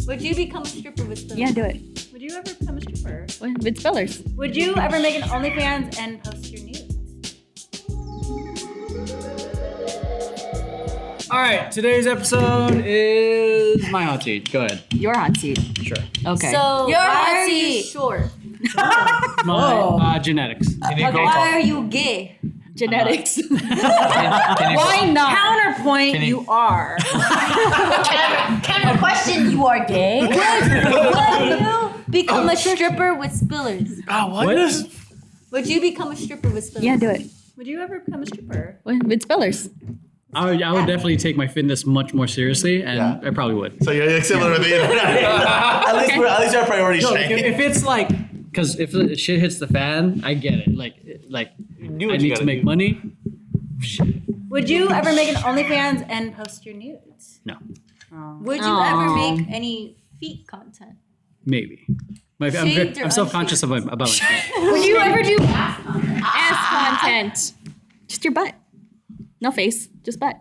Would you become a stripper with fillers? Yeah, do it. Would you ever become a stripper? With fillers. Would you ever make an OnlyFans and post your nudes? All right, today's episode is my hot seat. Go ahead. Your hot seat. Sure. Okay. So Your why hot are you seat. short? My genetics. Can you go Why are you gay? Genetics. Can you Why not? Counterpoint, you are. Kind of question, you are gay? Would you become a stripper with spillers? What is? Would you become a stripper with spillers? Yeah, do it. Would you ever become a stripper? With fillers. I would definitely take my fitness much more seriously, and Yeah. I probably would. So you're like similar to the internet. at least our priorities No, change. if it's like, because if the shit hits the fan, I get it. Like Do what I you need gotta to make do. money. Would you ever make an OnlyFans and post your nudes? No, Would you Aw. ever make any feet content? maybe. Shaved or I'm self-conscious about my feet. Would you ever do Ass content. Just your butt. No face, just butt.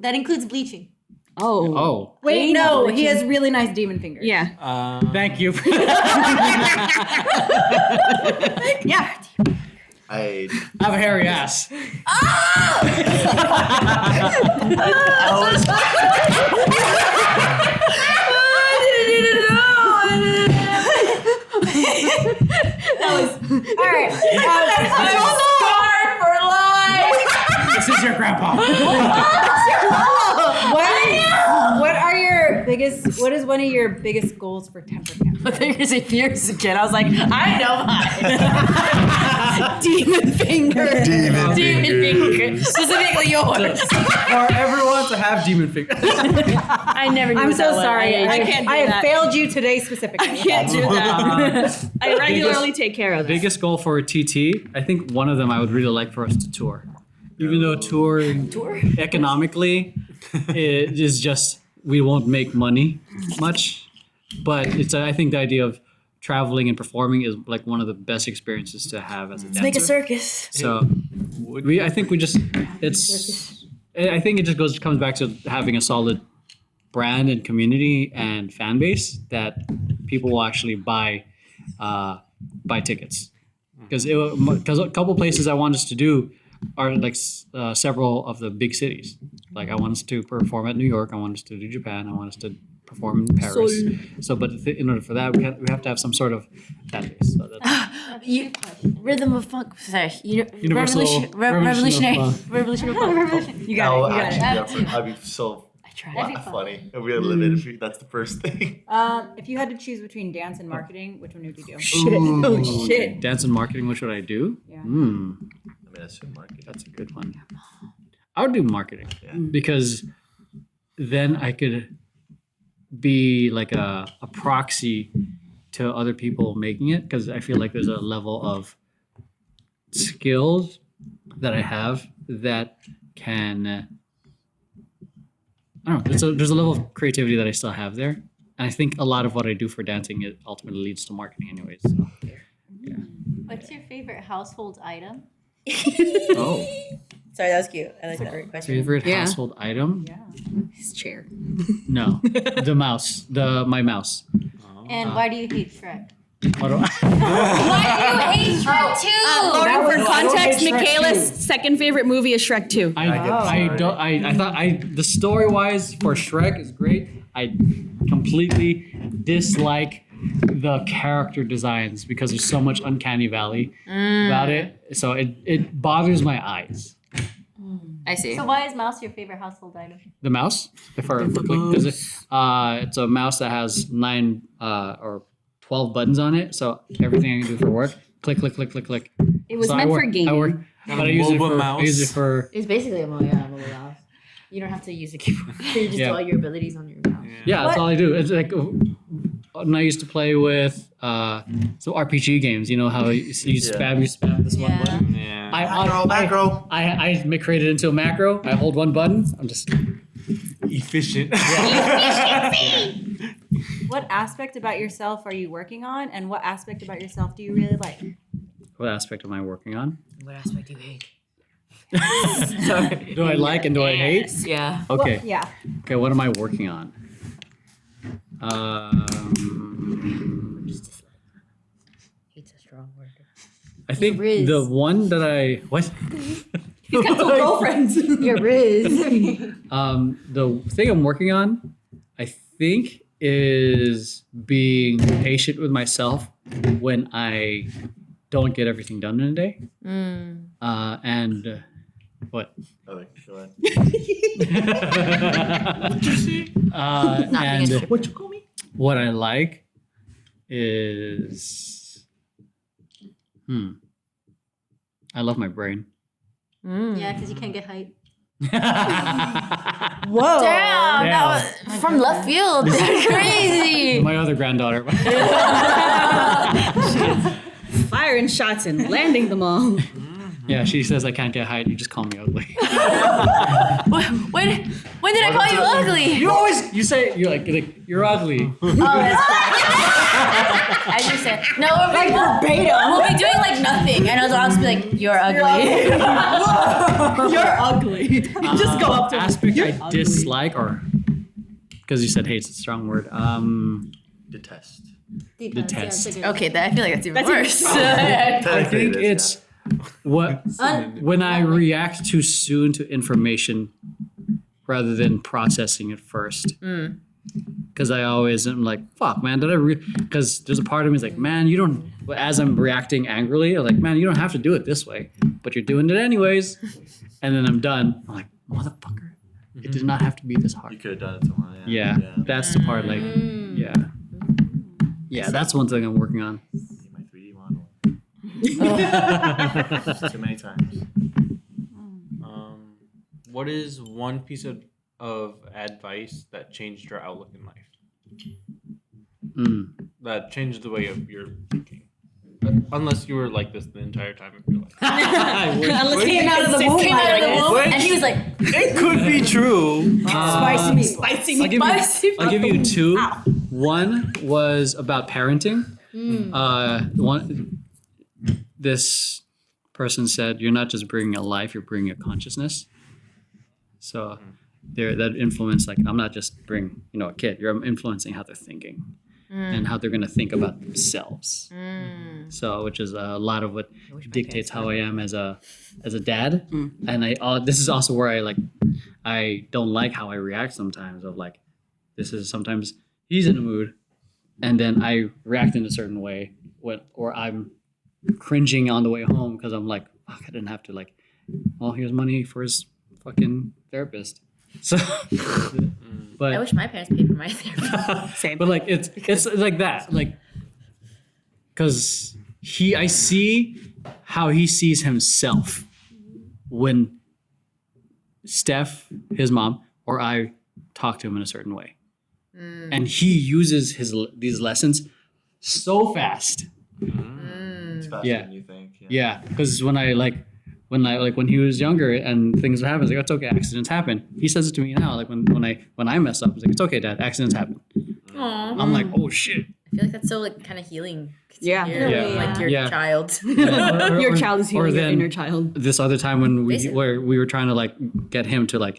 that includes bleaching? Oh. Oh, Wait, no, he has really nice demon fingers. Yeah. thank you. Yeah. I I have a hairy ass. All right. This is your grandpa. What is one of your biggest goals for temper camp? I thought you were going to say fierce again. I was like, I know mine. Demon finger. demon finger. Specifically yours. For everyone to have demon fingers. I never knew I'm what so that was. sorry. I can't do I have that. failed you today specifically. I can't do that. I regularly take care of it. Biggest goal for a TT, I think one of them I would really like for us to tour. Even though touring economically it is just, we won't make money much, but I think the idea of traveling and performing is like one of the best experiences to have as a dancer. Make a circus. So I think it just comes back to having a solid brand and community and fan base that people will actually buy tickets. Because a couple places I want us to do are like several of the big cities. Like I want us to perform at New York. I want us to do Japan. I want us to perform in Paris. So, but in order for that, we have to have some sort of fan base. So Rhythm of funk. Sorry. Universal Revolutionary. Revolution of funk. Revolution of funk. You got it. You got it. I'd be so I tried. funny if we had live it. That's the first thing. If you had to choose between dance and marketing, which one would you do? Oh, shit. Dance and marketing. What should I do? Yeah. I mean, that's your market. That's a good one. I would do marketing because then I could be like a proxy to other people making it, because I feel like there's a level of skills that I have that can I don't know. There's a level of creativity that I still have there, and I think a lot of what I do for dancing it ultimately leads to marketing, anyways. So, yeah. What's your favorite household item? Oh, Sorry, that was cute. I like that question. favorite household item? Yeah. His chair. No, the mouse. My mouse. And why do you hate Shrek? What do I- Why do you hate Shrek too? Lauren, for context, Shrek Michaela's second favorite movie is Shrek 2. I thought the story wise for Shrek is great. I completely dislike the character designs because there's so much uncanny valley about it. So it bothers my eyes. I see. So why is mouse your favorite household item? The mouse, because it's a mouse that has 9 or 12 buttons on it. So everything I can do for work, click, click, click, click, click. It was So meant for gaming. but I use it for It's basically a mobile mouse. You don't have to use a keyboard. You just do all your abilities on your mouse. Yeah, that's all I do. It's like when I used to play with some RPG games. You know how you spam this one button. Yeah. Macro. I create it into a macro. I hold one button. I'm just Efficient. What aspect about yourself are you working on, and what aspect about yourself do you really like? What aspect am I working on? What aspect do you hate? Do I like and do I hate? Yeah. Okay. Well, yeah. Okay, what am I working on? Hate's a strong word. I think Riz. the one that I what He's got two girlfriends. Your Riz. the thing I'm working on, I think, is being patient with myself when I don't get everything done in a day. And what? Okay, go ahead. And What you call me? what I like is, I love my brain. Yeah, because you can't get hype. Whoa. Damn, that was from left field. That's crazy. My other granddaughter. Firing shots and landing them all. Yeah, she says I can't get height. You just call me ugly. When did I call you ugly? You say you're like you're ugly. Oh, that's I just said no. We'll be doing like nothing, and I'll just be like, "You're ugly." You're ugly. Just go up to him. Aspect I dislike, or because you said hate's a strong word. Detest. Detest. Okay, I feel like that's even worse. I think it's when I react too soon to information rather than processing it first. Because I always am like, fuck, man, did I because there's a part of me is like, man, you don't, as I'm reacting angrily, I'm like, man, you don't have to do it this way, but you're doing it anyways. And then I'm done. I'm like, motherfucker, it did not have to be this hard. You could have done it tomorrow. Yeah, that's the part, like, yeah, that's one thing I'm working on. Need my 3D model. Too many times. What is one piece of advice that changed your outlook in life? That changed the way of your thinking? Unless you were like this the entire time of your life. Unless he came out of the womb. Came out of the womb, and he was like, It could be true. Spicy me. Spicy me. I'll give you two. One was about parenting. This person said, "You're not just bringing a life; you're bringing a consciousness." So, that influence, like, I'm not just bringing, a kid. You're influencing how they're thinking and how they're going to think about themselves. So, which is a lot of what dictates how I am as a dad. And this is also where I don't like how I react sometimes. Of like, this is sometimes he's in a mood, and then I react in a certain way, or I'm cringing on the way home because I'm like, fuck, I didn't have to well, here's money for his fucking therapist. So, but I wish my parents paid for my therapy. Same. but it's like that, because I see how he sees himself when Steph, his mom, or I talk to him in a certain way, and he uses these lessons so fast. It's faster Yeah. than you think. Yeah, because when he was younger and things would happen, it's like, it's okay, accidents happen. He says it to me now, like when I mess up, it's like, it's okay, Dad, accidents happen. I'm like, oh shit. I feel like that's so kind of healing. Yeah. Like your child. Your child is healing your then inner child. This other time when we Basically. were trying to get him to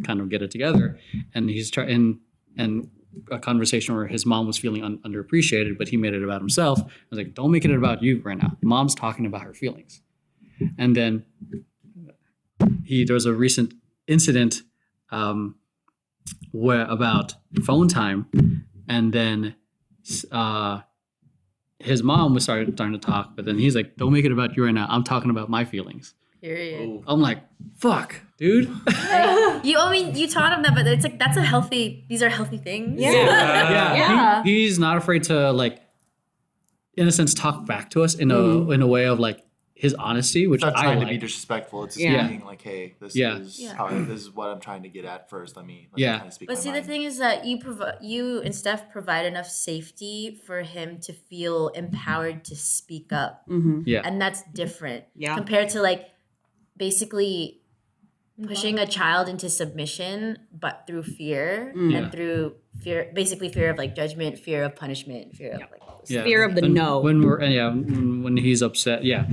kind of get it together, and he's trying and a conversation where his mom was feeling underappreciated, but he made it about himself. I was like, don't make it about you right now. Mom's talking about her feelings. And then there was a recent incident about phone time, and then his mom was starting to talk, but then he's like, don't make it about you right now. I'm talking about my feelings. Period. I'm like, fuck, dude. You taught him that, but it's like these are healthy things. Yeah. He's not afraid to in a sense talk back to us in a way of his honesty, which It's not I trying like. to be disrespectful. It's just Yeah. being like, hey, this Yeah. is this is what I'm trying to get at first. Let me Yeah. kind of speak But my see, mind. the thing is that you and Steph provide enough safety for him to feel empowered to speak up, Yeah. and that's different Yeah. compared to basically pushing a child into submission, but through fear Yeah. and through fear, basically fear of those fear of punishment, fear of Yeah. Fear of the no. When when he's upset, we're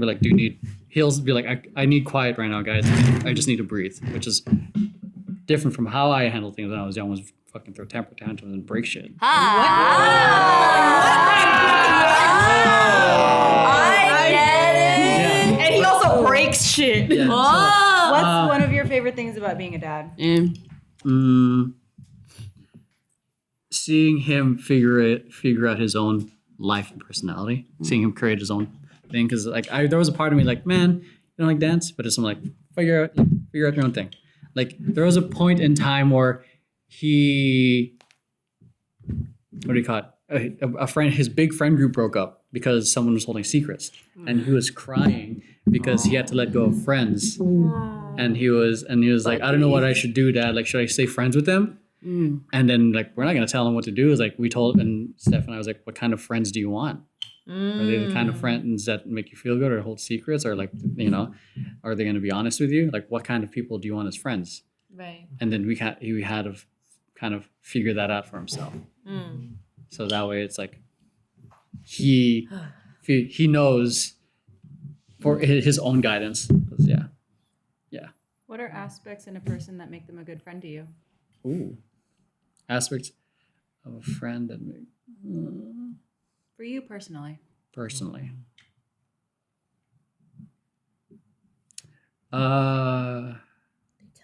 like, do you need? He'll be like, I need quiet right now, guys. I just need to breathe, which is different from how I handled things when I was young. Was fucking throw temper tantrums and break shit. I get it. And he also breaks shit. Yeah, Oh. What's one of your favorite things about being a dad? Seeing him figure out his own life and personality, seeing him create his own thing. Because like there was a part of me like, man, you don't like dance, but it's like figure out your own thing. Like there was a point in time where he, what do you call it? A friend, his big friend group broke up because someone was holding secrets, and he was crying because he had to let go of friends, and he was like, I don't know what I should do, Dad. Like, should I stay friends with them? And then like we're not gonna tell him what to do. It's like we told, and Steph and I was like, what kind of friends do you want? Are they the kind of friends that make you feel good or hold secrets, or like are they gonna be honest with you? Like what kind of people do you want as friends? Right. And then he had to kind of figure that out for himself. So that way it's like he knows for his own guidance. Yeah. What are aspects in a person that make them a good friend to you? Ooh. Aspects of a friend that For you personally. personally.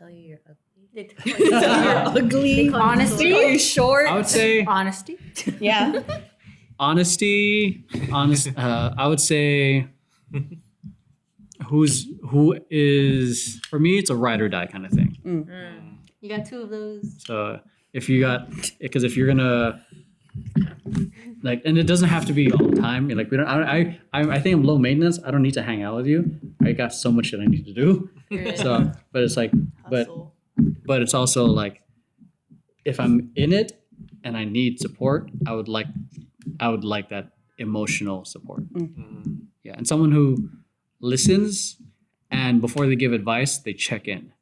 Tell you you're ugly. Ugly. Honesty. You're short. I would say Honesty. Yeah. honesty. I would say who is, for me, it's a ride or die kind of thing. You got two of those. So if you're gonna like, and it doesn't have to be all the time. Like I think I'm low maintenance. I don't need to hang out with you. I got so much that I need to do. So, but it's like, but it's also like, if I'm in it and I need support, I would like that emotional support. Yeah, and someone who listens, and before they give advice, they check in.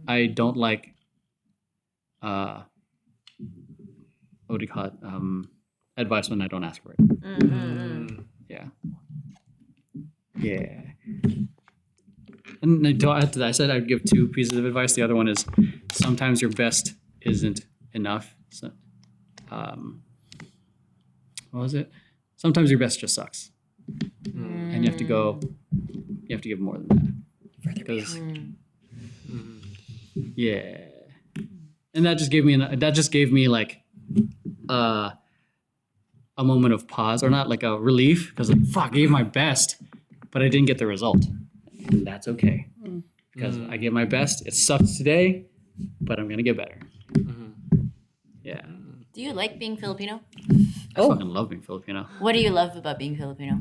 I don't like, what do you call it? Advice when I don't ask for it. Yeah. Yeah. And I said I'd give 2 pieces of advice. The other one is sometimes your best isn't enough. So, what was it? Sometimes your best just sucks. And you have to give more than that. Because, yeah. And that just gave me like a moment of pause, or not like a relief, because like, fuck, I gave my best, but I didn't get the result. And that's okay. Because I gave my best. It sucked today, but I'm gonna get better. Yeah. Do you like being Filipino? I fucking love being Filipino. What do you love about being Filipino?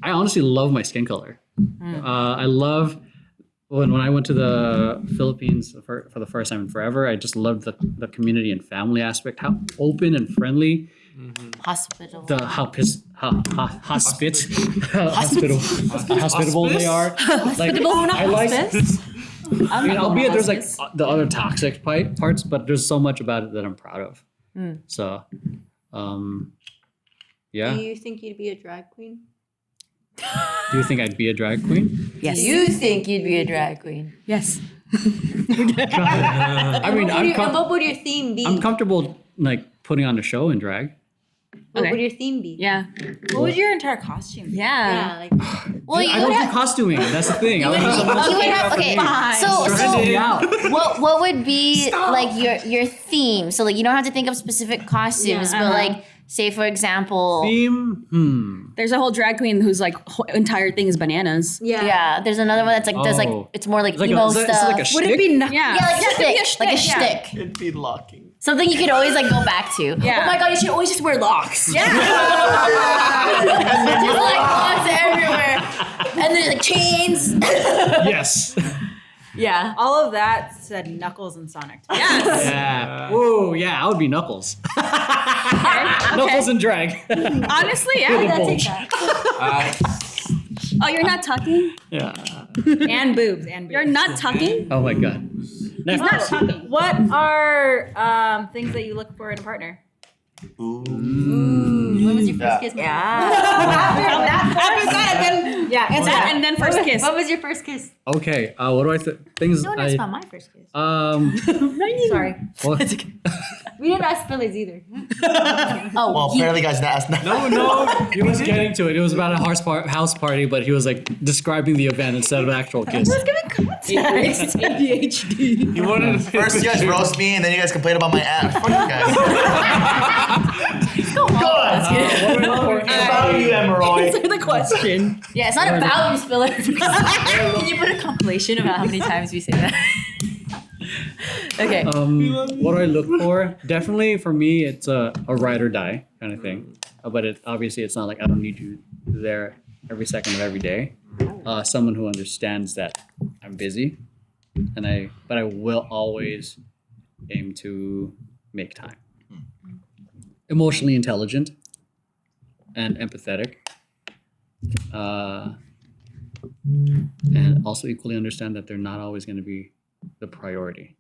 I honestly love my skin color. I love when I went to the Philippines for the first time in forever. I just loved the community and family aspect. How open and friendly, Hospitable. hospitable they are. Like I like. I mean, albeit there's like the other toxic parts, but there's so much about it that I'm proud of. So, yeah. Do you think you'd be a drag queen? Do you think I'd be a drag queen? Yes. Do you think you'd be a drag queen? Yes. I mean, What would your theme be? I'm comfortable like putting on a show in drag. What Okay. would your theme be? Yeah. What would your entire costume be? Yeah. like Well, I don't do costuming. That's the thing. I would have someone okay. So me out. what would be like your theme? So like you don't have to think of specific costumes, but like say for example, Theme. There's a whole drag queen whose like entire thing is bananas. yeah, there's another one that's like does like Oh. it's more like It's like emo is stuff. it like a Would it shtick? be yeah, like a shtick, like a shtick. It'd be locking. Something you could always like go back to. Yeah. Oh my god, you should always just wear locks. Yeah. Just like locks everywhere, and then like chains. Yes. Yeah. All of that said Knuckles and Sonic. Yes. Yeah. Whoa. Yeah. I would be Knuckles. Knuckles and drag. Honestly, yeah. Bulge. Oh, you're not tucking? Yeah. And boobs. And boobs. You're not tucking? Oh my god. Next. What are things that you look for in a partner? Ooh. When was your first kiss? Yeah. After that, then answer that. And then first kiss. What was your first kiss? Okay. What do I things? No one asked about my first kiss. Sorry. Well, We didn't ask Phillies either. Oh, Well, apparently, guys, that's not. no. He was getting to it. It was about a house party, but he was like describing the event instead of an actual kiss. ADHD. You wanted to First, you guys roast me, and then you guys complain about my ass. Fuck you guys. Go on. About you, Emeroy. Answer the question. yeah, it's not about you, Spiller. Can you put a compilation about how many times we say that? Okay. What do I look for? Definitely for me, it's a ride or die kind of thing. But obviously it's not like I don't need you there every second of every day. Someone who understands that I'm busy, but I will always aim to make time. Emotionally intelligent and empathetic, and also equally understand that they're not always going to be the priority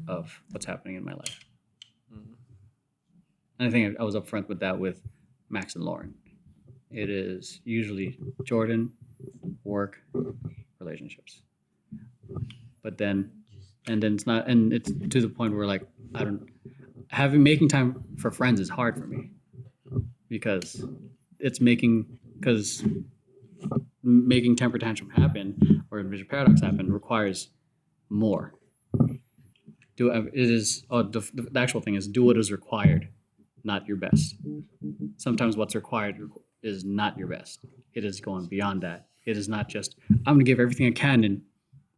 of what's happening in my life. And I think I was upfront with that with Max and Lauren. It is usually Jordan, work, relationships. But then it's not, and it's to the point where like, making time for friends is hard for me because making temper tantrum happen or vision paradox happen requires more. The actual thing is do what is required, not your best. Sometimes what's required is not your best. It is going beyond that. It is not just, I'm going to give everything I can in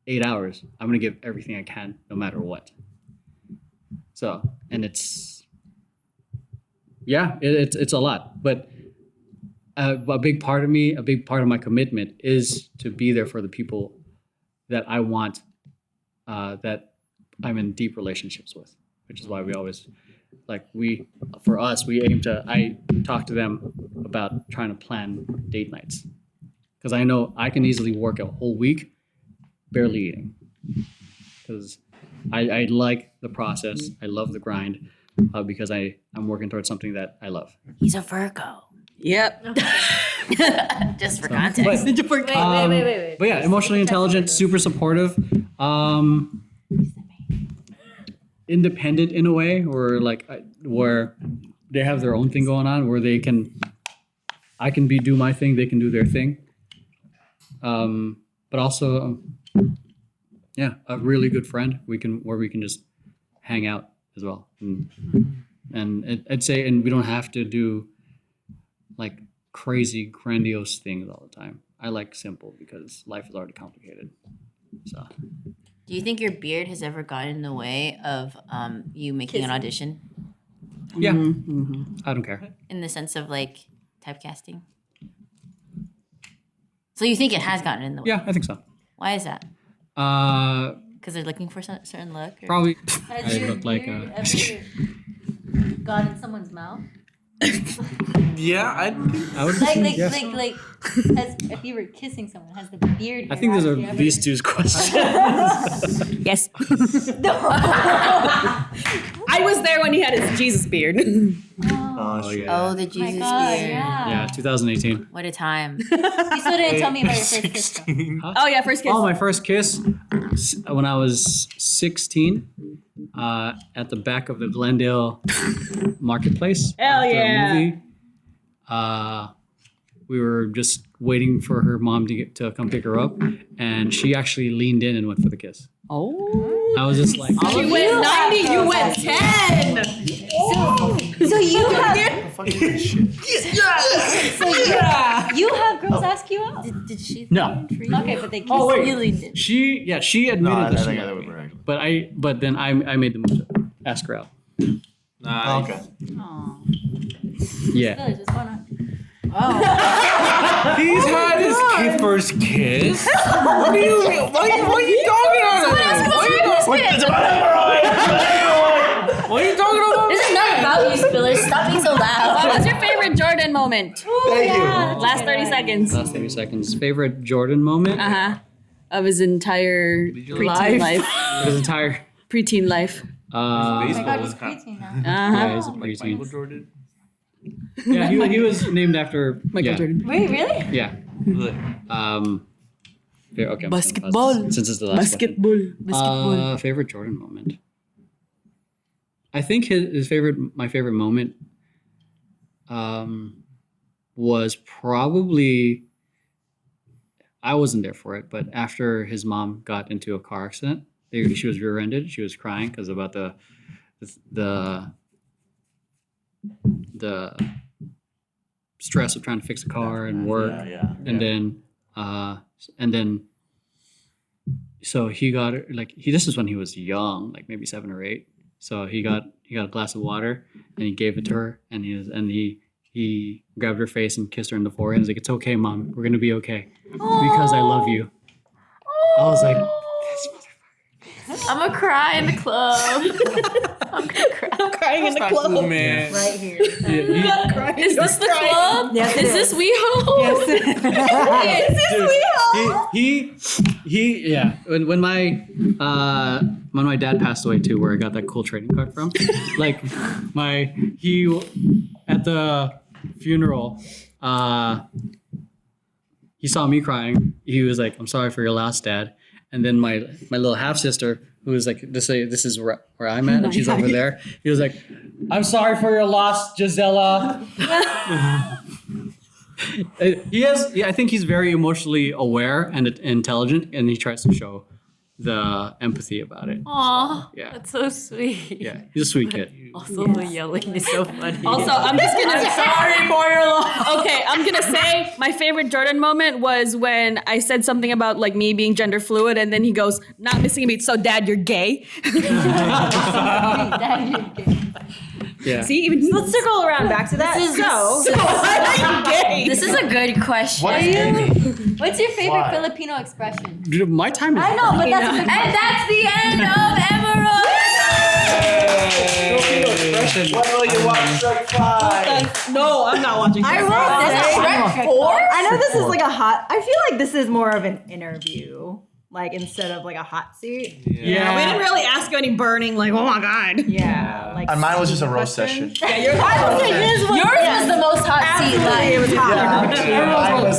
8 hours. I'm going to give everything I can no matter what. So, and it's a lot. But a big part of my commitment is to be there for the people that I want, that I'm in deep relationships with, which is why we always, I talk to them about trying to plan date nights. Because I know I can easily work a whole week barely eating. Because I like the process. I love the grind because I'm working towards something that I love. He's a Virgo. Yep. Just for context. Wait. But yeah, emotionally intelligent, super supportive, independent in a way, or like where they have their own thing going on, where I can do my thing, they can do their thing. But also, a really good friend where we can just hang out as well, and I'd say, and we don't have to do like crazy grandiose things all the time. I like simple because life is already complicated. So, Do you think your beard has ever gotten in the way of you making an audition? yeah, I don't care. In the sense of like typecasting? So you think it has gotten in the way? Yeah, I think so. Why is that? Uh, Because they're looking for a certain look? Or? probably. Has I your look like beard a. ever gone in someone's mouth? Yeah, I would Like, assume yes. if you were kissing someone, has the beard? I think those are actually ever- these two's questions. Yes. I was there when he had his Jesus beard. Oh, shit. Oh, the My Jesus God, beard. Yeah, 2018. What a time. You still didn't tell me about your first kiss. Though. Oh yeah, first kiss. Oh, my first kiss when I was 16 at the back of the Glendale Marketplace. Hell after yeah. A movie. We were just waiting for her mom to come pick her up, and she actually leaned in and went for the kiss. Oh. I was just like, She went 90, you went 10. So you have Fucking shit. you have girls ask you out. Did she? No. Okay, but they kiss Oh, wait. you. Really did. she admitted No, I that she think I liked would me. be right. But then I made the move to ask her out. Nice. Okay. Yeah. Fellas, what's going on? He's had his first kiss. What do you mean? Why are you talking about it? It's about Emeroy! What are you talking about? This is not about you, Spiller. Stop being so loud. What was your favorite Jordan moment? Thank you. Last 30 seconds. Last 30 seconds. Favorite Jordan moment? Of his entire preteen life. His entire. Preteen life. Oh my Baseball God, was he's kind preteen now. Yeah, he's a like preteen. Michael Jordan. Yeah, he was named after Michael Jordan. Wait, really? Yeah. Yeah, okay. I'm just gonna Basketball. pause since it's the last question. Basketball. Favorite Jordan moment. I think my favorite moment was probably, I wasn't there for it, but after his mom got into a car accident, she was rear-ended. She was crying because about the stress of trying to fix a car and work. And then so he got like this is when he was young, like maybe 7 or 8. So he got a glass of water and he gave it to her, and he grabbed her face and kissed her in the forehead. He's like, "It's okay, Mom. We're gonna be okay because I love you." I was like, I'm gonna cry in the club. I'm gonna cry. I'm crying in the club. Cool, man. Right here. Is this the club? Yes, it Is this WeHo? Yes. Yeah. When my dad passed away too, where I got that cool trading card from, like he at the funeral, he saw me crying. He was like, "I'm sorry for your loss, Dad." And then my little half sister, who was like, "This is where I'm at," and she's over there. He was like, "I'm sorry for your loss, Gisela." I think he's very emotionally aware and intelligent, and he tries to show the empathy about it. Aw, Yeah. that's so sweet. Yeah, he's a sweet kid. Also, the yelling is so funny. Also, I'm just gonna sorry for your loss. Okay, I'm gonna say my favorite Jordan moment was when I said something about like me being gender fluid, and then he goes, "Not missing a beat." So, Dad, you're gay. Yeah. See, even Let's circle around back to that. So why are you gay? This is a good question. What is gay? What's your favorite Why? Filipino expression? Dude, my time is. I know, but that's a good And that's the end of Emeroy. When will you watch Shrek 5? No, I'm not watching. I this. will say, Shrek 4? I know this is like a hot. I feel like this is more of an interview, like instead of like a hot seat. Yeah, we didn't really ask you any burning, like, oh my god. Yeah, like And mine was just a roast session. Yeah, yours Yours was the most hot seat. it was hot.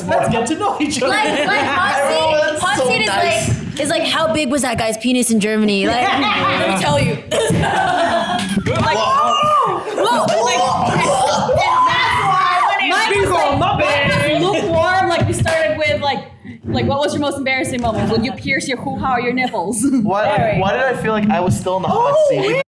Let's get to know each other. Like hot so seat nice. is like how big was that guy's penis in Germany? Like, let me tell you. Mine was lukewarm. Like we started with like what was your most embarrassing moment? Would you pierce your hoo-ha or your nipples? Why did I feel like I was still in the hot seat?